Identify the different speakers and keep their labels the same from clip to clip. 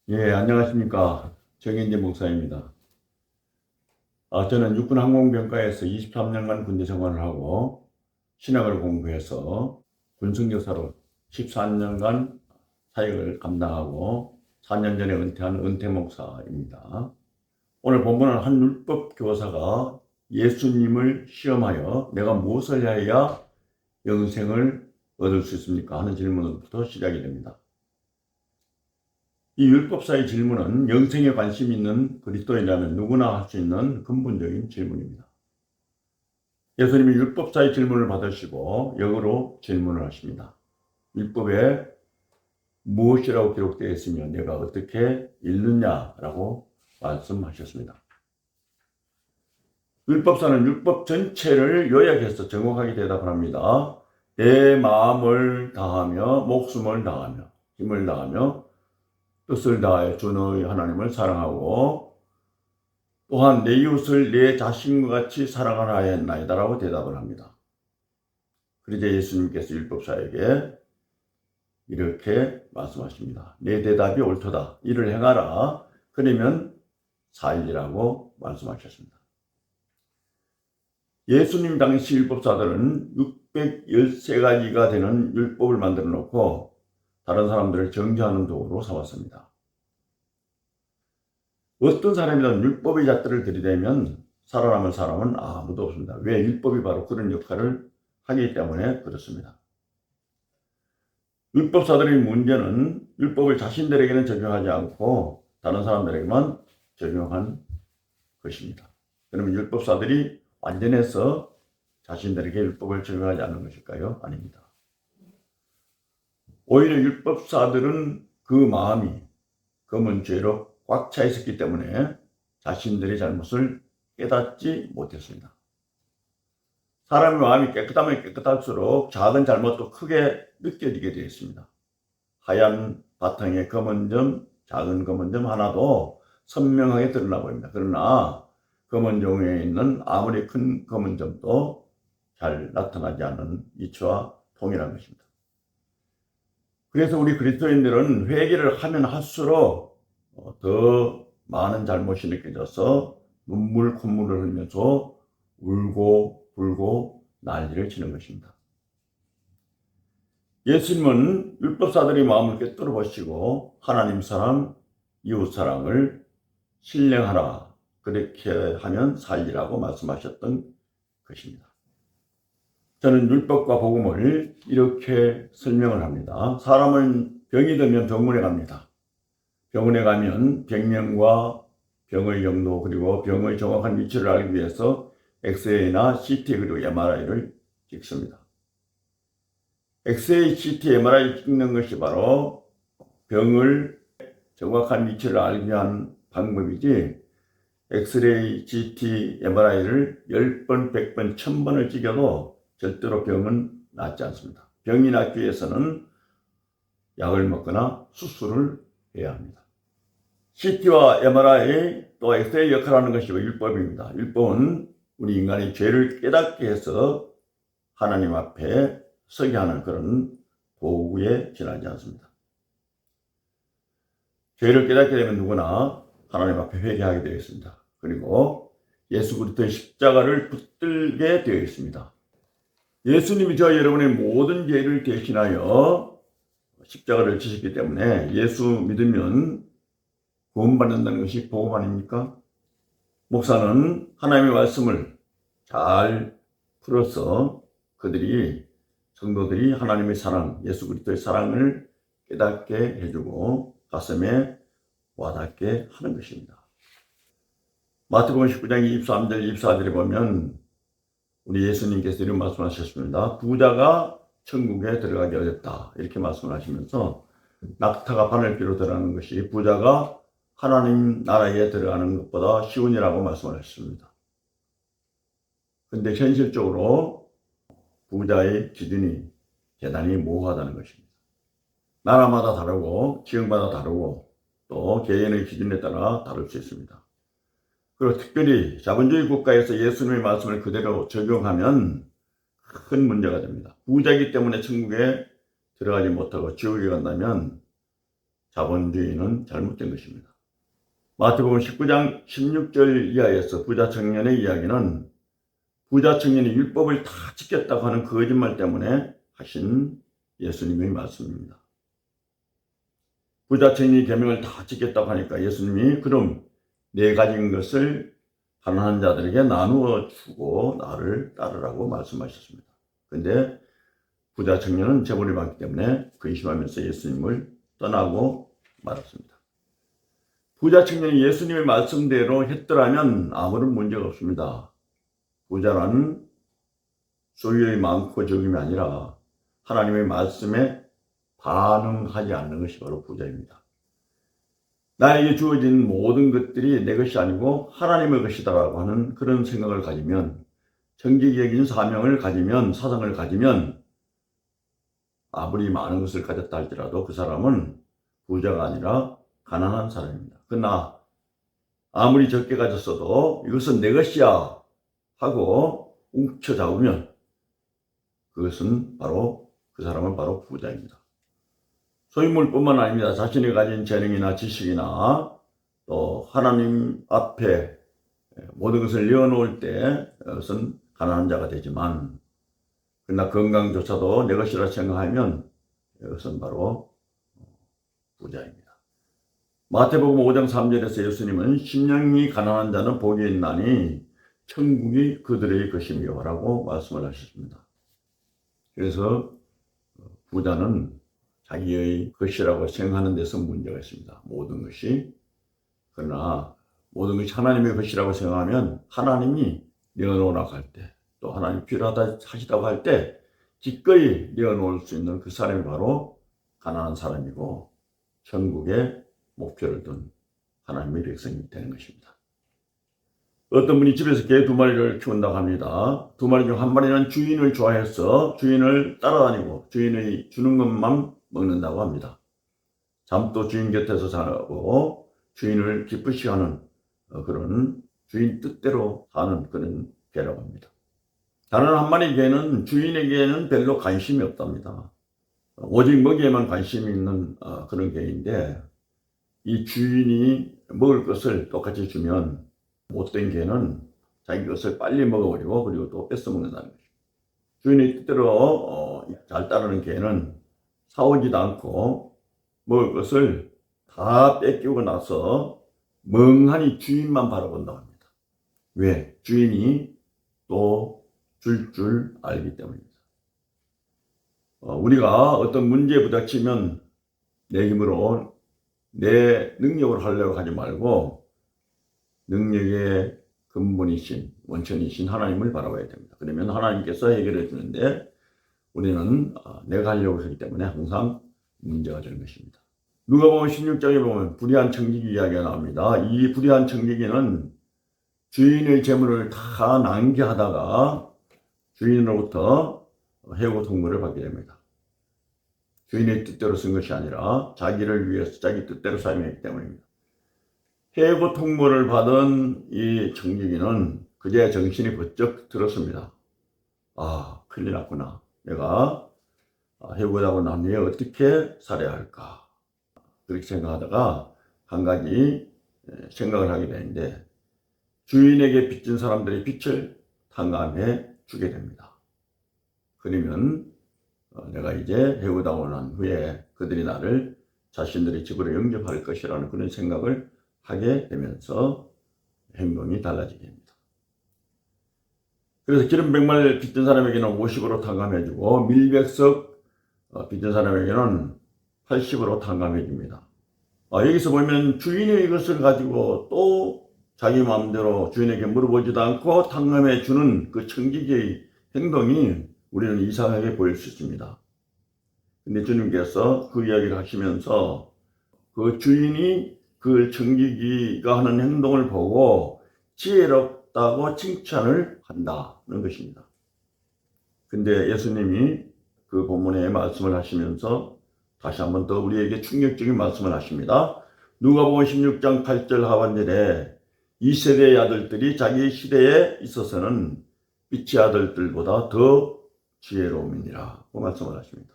Speaker 1: 예, 안녕하십니까. 정현재 목사입니다. 저는 육군항공병과에서 23년간 군대 생활을 하고 신학을 공부해서 군승교사로 14년간 사역을 감당하고 4년 전에 은퇴한 은퇴 목사입니다. 오늘 본문은 한 율법 교사가 예수님을 시험하여 내가 무엇을 해야 영생을 얻을 수 있습니까? 하는 질문부터 시작이 됩니다. 이 율법사의 질문은 영생에 관심 있는 그리스도인이라면 누구나 할 수 있는 근본적인 질문입니다. 예수님이 율법사의 질문을 받으시고 역으로 질문을 하십니다. 율법에 무엇이라고 기록되어 있으며 내가 어떻게 읽느냐라고 말씀하셨습니다. 율법사는 율법 전체를 요약해서 정확하게 대답을 합니다. 내 마음을 다하며 목숨을 다하며 힘을 다하며 뜻을 다하여 주 너희 하나님을 사랑하고 또한 내 이웃을 내 자신과 같이 사랑하라 하였나이다 라고 대답을 합니다. 그러자 예수님께서 율법사에게 이렇게 말씀하십니다. 내 대답이 옳도다. 이를 행하라. 그러면 살리라고 말씀하셨습니다. 예수님 당시 율법사들은 613가지가 되는 율법을 만들어 놓고 다른 사람들을 정죄하는 도구로 삼았습니다. 어떤 사람이든 율법의 잣대를 들이대면 살아남을 사람은 아무도 없습니다. 왜? 율법이 바로 그런 역할을 하기 때문에 그렇습니다. 율법사들의 문제는 율법을 자신들에게는 적용하지 않고 다른 사람들에게만 적용한 것입니다. 그러면 율법사들이 완전해서 자신들에게 율법을 적용하지 않는 것일까요? 아닙니다. 오히려 율법사들은 그 마음이 검은 죄로 꽉 차 있었기 때문에 자신들의 잘못을 깨닫지 못했습니다. 사람의 마음이 깨끗하면 깨끗할수록 작은 잘못도 크게 느껴지게 되어 있습니다. 하얀 바탕에 검은 점, 작은 검은 점 하나도 선명하게 드러나 보입니다. 그러나 검은 종에 있는 아무리 큰 검은 점도 잘 나타나지 않는 이치와 동일한 것입니다. 그래서 우리 그리스도인들은 회개를 하면 할수록 더 많은 잘못이 느껴져서 눈물 콧물을 흘리면서 울고 불고 난리를 치는 것입니다. 예수님은 율법사들의 마음을 꿰뚫어 보시고 하나님 사랑, 이웃 사랑을 신령하라. 그렇게 하면 살리라고 말씀하셨던 것입니다. 저는 율법과 복음을 이렇게 설명을 합니다. 사람은 병이 들면 병원에 갑니다. 병원에 가면 병명과 병의 정도 그리고 병의 정확한 위치를 알기 위해서 엑스레이나 CT 그리고 MRI를 찍습니다. 엑스레이, CT, MRI 찍는 것이 바로 병을 정확한 위치를 알기 위한 방법이지 엑스레이, CT, MRI를 10번, 100번, 1000번을 찍어도 절대로 병은 낫지 않습니다. 병이 낫기 위해서는 약을 먹거나 수술을 해야 합니다. CT와 MRI 또 엑스레이 역할을 하는 것이 율법입니다. 율법은 우리 인간의 죄를 깨닫게 해서 하나님 앞에 서게 하는 그런 도구에 지나지 않습니다. 죄를 깨닫게 되면 누구나 하나님 앞에 회개하게 되어 있습니다. 그리고 예수 그리스도의 십자가를 붙들게 되어 있습니다. 예수님이 저와 여러분의 모든 죄를 대신하여 십자가를 지셨기 때문에 예수 믿으면 구원받는다는 것이 복음 아닙니까? 목사는 하나님의 말씀을 잘 풀어서 성도들이 하나님의 사랑, 예수 그리스도의 사랑을 깨닫게 해주고 가슴에 와닿게 하는 것입니다. 마태복음 19장 23절, 24절에 보면 우리 예수님께서 이런 말씀하셨습니다. 부자가 천국에 들어가기 어렵다. 이렇게 말씀을 하시면서 낙타가 바늘귀로 들어가는 것이 부자가 하나님 나라에 들어가는 것보다 쉬운이라고 말씀을 하셨습니다. 그런데 현실적으로 부자의 기준이 대단히 모호하다는 것입니다. 나라마다 다르고 지역마다 다르고 또 개인의 기준에 따라 다를 수 있습니다. 그리고 특별히 자본주의 국가에서 예수님의 말씀을 그대로 적용하면 큰 문제가 됩니다. 부자이기 때문에 천국에 들어가지 못하고 지옥에 간다면 자본주의는 잘못된 것입니다. 마태복음 19장 16절 이하에서 부자 청년의 이야기는 부자 청년이 율법을 다 지켰다고 하는 거짓말 때문에 하신 예수님의 말씀입니다. 부자 청년이 계명을 다 지켰다고 하니까 예수님이 그럼 네 가진 것을 가난한 자들에게 나누어 주고 나를 따르라고 말씀하셨습니다. 근데 부자 청년은 재물이 많기 때문에 근심하면서 예수님을 떠나고 말았습니다. 부자 청년이 예수님의 말씀대로 했더라면 아무런 문제가 없습니다. 부자란 소유의 많고 적음이 아니라 하나님의 말씀에 반응하지 않는 것이 바로 부자입니다. 나에게 주어진 모든 것들이 내 것이 아니고 하나님의 것이다라고 하는 그런 생각을 가지면, 정직적인 사명을 가지면, 사상을 가지면 아무리 많은 것을 가졌다 할지라도 그 사람은 부자가 아니라 가난한 사람입니다. 그러나 아무리 적게 가졌어도 이것은 내 것이야 하고 움켜잡으면 그것은 바로, 그 사람은 바로 부자입니다. 소유물뿐만 아닙니다. 자신이 가진 재능이나 지식이나 또 하나님 앞에 모든 것을 내어놓을 때 그것은 가난한 자가 되지만, 그러나 건강조차도 내 것이라 생각하면 이것은 바로 부자입니다. 마태복음 5장 3절에서 예수님은 심령이 가난한 자는 복이 있나니 천국이 그들의 것이며 라고 말씀을 하셨습니다. 그래서 부자는 자기의 것이라고 생각하는 데서 문제가 있습니다. 모든 것이. 그러나 모든 것이 하나님의 것이라고 생각하면 하나님이 내어놓으라고 할 때, 또 하나님이 필요하다 하시다고 할 때 기꺼이 내어놓을 수 있는 그 사람이 바로 가난한 사람이고 천국의 목표를 둔 하나님의 백성이 되는 것입니다. 어떤 분이 집에서 개 2마리를 키운다고 합니다. 2마리 중 1마리는 주인을 좋아해서 주인을 따라다니고 주인의 주는 것만 먹는다고 합니다. 잠도 주인 곁에서 자고 주인을 기쁘시게 하는 그런 주인 뜻대로 사는 그런 개라고 합니다. 다른 1마리 개는 주인에게는 별로 관심이 없답니다. 오직 먹이에만 관심이 있는 그런 개인데, 이 주인이 먹을 것을 똑같이 주면 못된 개는 자기 것을 빨리 먹어버리고 그리고 또 뺏어 먹는다는 거죠. 주인의 뜻대로 잘 따르는 개는 싸우지도 않고 먹을 것을 다 뺏기고 나서 멍하니 주인만 바라본다고 합니다. 왜? 주인이 또 줄 알기 때문입니다. 우리가 어떤 문제에 부닥치면 내 힘으로, 내 능력으로 하려고 하지 말고 능력의 근본이신, 원천이신 하나님을 바라봐야 됩니다. 그러면 하나님께서 해결해 주는데 우리는 내가 하려고 하기 때문에 항상 문제가 되는 것입니다. 누가복음 16장에 보면 불의한 청지기 이야기가 나옵니다. 이 불의한 청지기는 주인의 재물을 다 낭비하다가 주인으로부터 해고 통보를 받게 됩니다. 주인의 뜻대로 쓴 것이 아니라 자기를 위해서 자기 뜻대로 사용했기 때문입니다. 해고 통보를 받은 이 청지기는 그제 정신이 번쩍 들었습니다. 아, 큰일 났구나. 내가 해고하고 난 후에 어떻게 살아야 할까? 그렇게 생각하다가 한 가지 생각을 하게 되는데, 주인에게 빚진 사람들의 빚을 탕감해 주게 됩니다. 그러면 내가 이제 해고당하고 난 후에 그들이 나를 자신들의 집으로 영접할 것이라는 그런 생각을 하게 되면서 행동이 달라지게 됩니다. 그래서 기름 100마리를 빚진 사람에게는 50으로 탕감해주고 밀백석 빚진 사람에게는 80으로 탕감해 줍니다. 여기서 보면 주인의 것을 가지고 또 자기 마음대로 주인에게 물어보지도 않고 탕감해 주는 그 청지기의 행동이 우리는 이상하게 보일 수 있습니다. 근데 주님께서 그 이야기를 하시면서 그 주인이 그 청지기가 하는 행동을 보고 지혜롭다고 칭찬을 한다는 것입니다. 근데 예수님이 그 본문에 말씀을 하시면서 다시 한번 더 우리에게 충격적인 말씀을 하십니다. 누가복음 16장 8절 하반절에 이 세대의 아들들이 자기 시대에 있어서는 빛의 아들들보다 더 지혜로움이니라 그 말씀을 하십니다.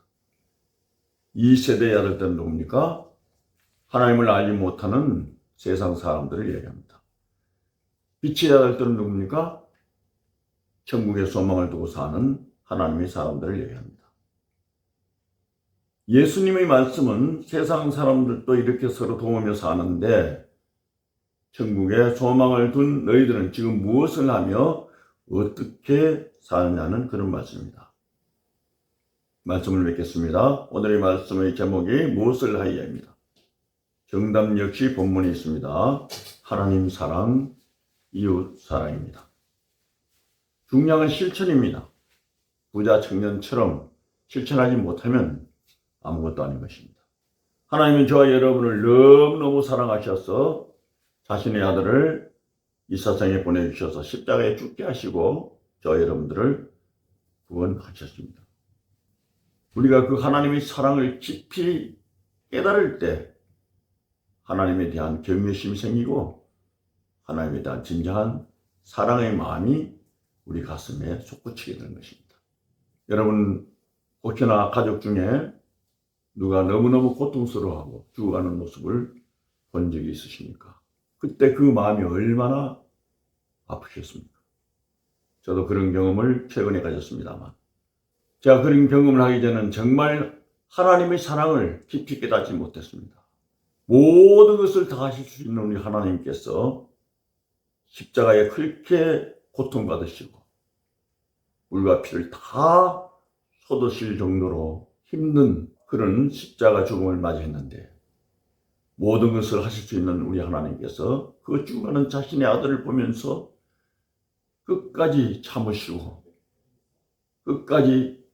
Speaker 1: 이 세대의 아들들은 누굽니까? 하나님을 알지 못하는 세상 사람들을 얘기합니다. 빛의 아들들은 누굽니까? 천국의 소망을 두고 사는 하나님의 사람들을 얘기합니다. 예수님의 말씀은 세상 사람들도 이렇게 서로 도우며 사는데 천국에 소망을 둔 너희들은 지금 무엇을 하며 어떻게 사느냐는 그런 말씀입니다. 말씀을 맺겠습니다. 오늘의 말씀의 제목이 무엇을 하여야입니다. 정답 역시 본문에 있습니다. 하나님 사랑, 이웃 사랑입니다. 중요한 실천입니다. 부자 청년처럼 실천하지 못하면 아무것도 아닌 것입니다. 하나님은 저와 여러분을 너무너무 사랑하셔서 자신의 아들을 이 세상에 보내주셔서 십자가에 죽게 하시고 저와 여러분들을 구원하셨습니다. 우리가 그 하나님의 사랑을 깊이 깨달을 때 하나님에 대한 경외심이 생기고 하나님에 대한 진정한 사랑의 마음이 우리 가슴에 솟구치게 되는 것입니다. 여러분, 혹여나 가족 중에 누가 너무너무 고통스러워하고 죽어가는 모습을 본 적이 있으십니까? 그때 그 마음이 얼마나 아프셨습니까? 저도 그런 경험을 최근에 가졌습니다만, 제가 그런 경험을 하기 전에는 정말 하나님의 사랑을 깊이 깨닫지 못했습니다. 모든 것을 다 하실 수 있는 우리 하나님께서 십자가에 그렇게 고통받으시고 물과 피를 다 쏟으실 정도로 힘든 그런 십자가 죽음을 맞이했는데 모든 것을 하실 수 있는 우리 하나님께서 그 죽어가는 자신의 아들을 보면서 끝까지 참으시고 끝까지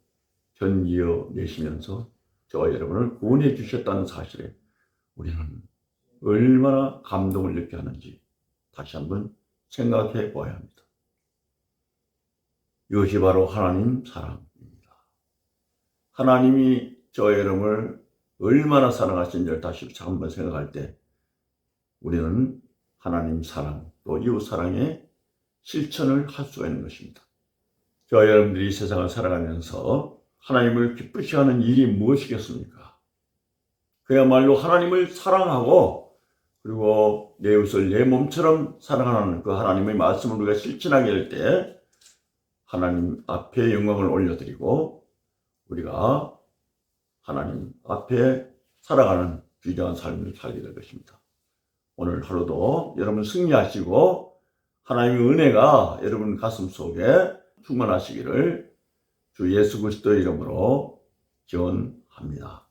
Speaker 1: 견디어 내시면서 저와 여러분을 구원해 주셨다는 사실에 우리는 얼마나 감동을 느껴야 하는지 다시 한번 생각해 보아야 합니다. 이것이 바로 하나님 사랑입니다. 하나님이 저와 여러분을 얼마나 사랑하신지를 다시 한번 생각할 때 우리는 하나님 사랑 또 이웃 사랑의 실천을 할 수가 있는 것입니다. 저와 여러분들이 이 세상을 살아가면서 하나님을 기쁘시게 하는 일이 무엇이겠습니까? 그야말로 하나님을 사랑하고 그리고 내 이웃을 내 몸처럼 사랑하는 그 하나님의 말씀을 우리가 실천하게 할 때 하나님 앞에 영광을 올려드리고 우리가 하나님 앞에 살아가는 귀중한 삶을 살게 될 것입니다. 오늘 하루도 여러분 승리하시고 하나님의 은혜가 여러분 가슴 속에 충만하시기를 주 예수 그리스도의 이름으로 기원합니다.